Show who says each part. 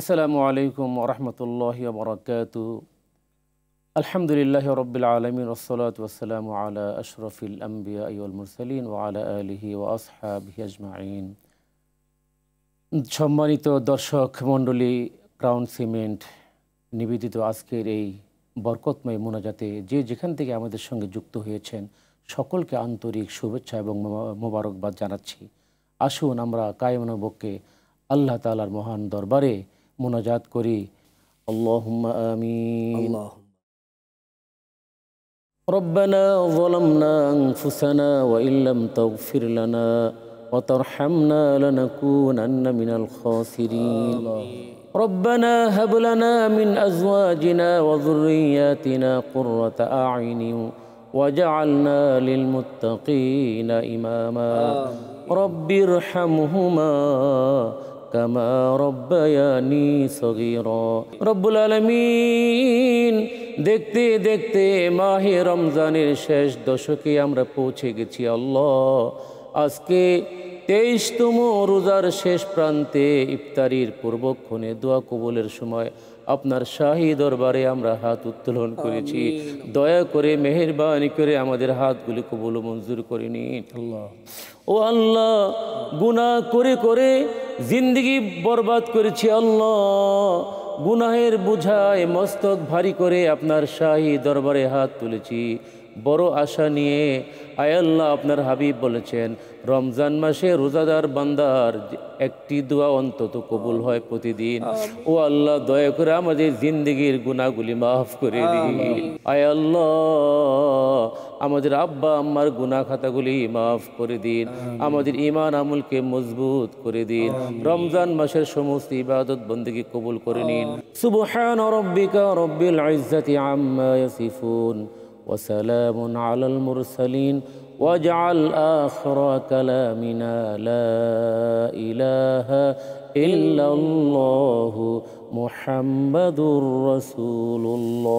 Speaker 1: আসসালামু আলাইকুম ওয়া রাহমাতুল্লাহি ওয়া বারাকাতুহু। আলহামদুলিল্লাহি রাব্বিল আলামিন ওয়াসসালাতু ওয়াসসালামু আলা আশরাফিল আমবিয়াই ওয়াল মুরসালিন ওয়া আলা আলিহি ওয়া আসহাবিহি আজমাইন। সম্মানিত দর্শক মণ্ডলী, ক্রাউন সিমেন্ট নিবেদিত আজকের এই বরকতময় মোনাজাতে যে যেখান থেকে আমাদের সঙ্গে যুক্ত হয়েছেন সকলকে আন্তরিক শুভেচ্ছা এবং মোবারকবাদ জানাচ্ছি। আসুন আমরা কায়মনোবক্কে আল্লাহ তাআলার মহান দরবারে মোনাজাত করি। আল্লাহুম্মা আমিন। রব্বানা যালামনা আনফুসানা ওয়া ইল্লাম তাগফির লানা ওয়া তারহামনা লানাকুনান্না মিনাল খাসিরিন। রব্বানা হাব লানা মিন আজওয়াজিনা ওয়া যুররিয়্যাতিনা কুররাতা আ'ইনিন ওয়াজআলনা লিল মুত্তাকিনা ইমামা। রব্বিরহামহুমা কামা রব্বায়ানি সগীরা। রব্বুল আলামিন, দেখতে দেখতে মাহে রমজানের শেষ দশকে আমরা পৌঁছে গেছি। আল্লাহ, আজকে 23তম রোজার শেষ প্রান্তে ইফতারির পূর্বক্ষণে দোয়া কবুলের সময় আপনার শাহী দরবারে আমরা হাত উত্তোলন করেছি। দয়া করে মেহেরবানি করে আমাদের হাতগুলি কবুল মঞ্জুর করে নিন। আল্লাহ, ও আল্লাহ, গুনাহ করে করে জিন্দগি বরবাদ করেছি। আল্লাহ, গুনাহের বোঝায় মস্তক ভারী করে আপনার শাহী দরবারে হাত তুলেছি বড় আশা নিয়ে। আয় আল্লাহ, আপনার হাবিব বলেছেন রমজান মাসে রোজাদার বান্দার একটি দোয়া অন্তত কবুল হয় প্রতিদিন। ও আল্লাহ, দয়া করে আমাদের জিন্দগির গুনাহগুলি মাফ করে দিন। আয় আল্লাহ, আমাদের আব্বা আম্মার গুনাহ খাতাগুলি মাফ করে দিন। আমাদের ঈমান আমলকে মজবুত করে দিন। রমজান মাসের সমস্ত ইবাদত বন্দেগী কবুল করে নিন। সুবহান রাব্বিকা রাব্বিল ইজ্জাতি আম্মা ইয়াসিফুন ওয়া সালামুন আলাল মুরসালিন ওয়াজআল আখিরা কালামিনা লা ইলাহা ইল্লাল্লাহু মুহাম্মাদুর রাসূলুল্লাহ।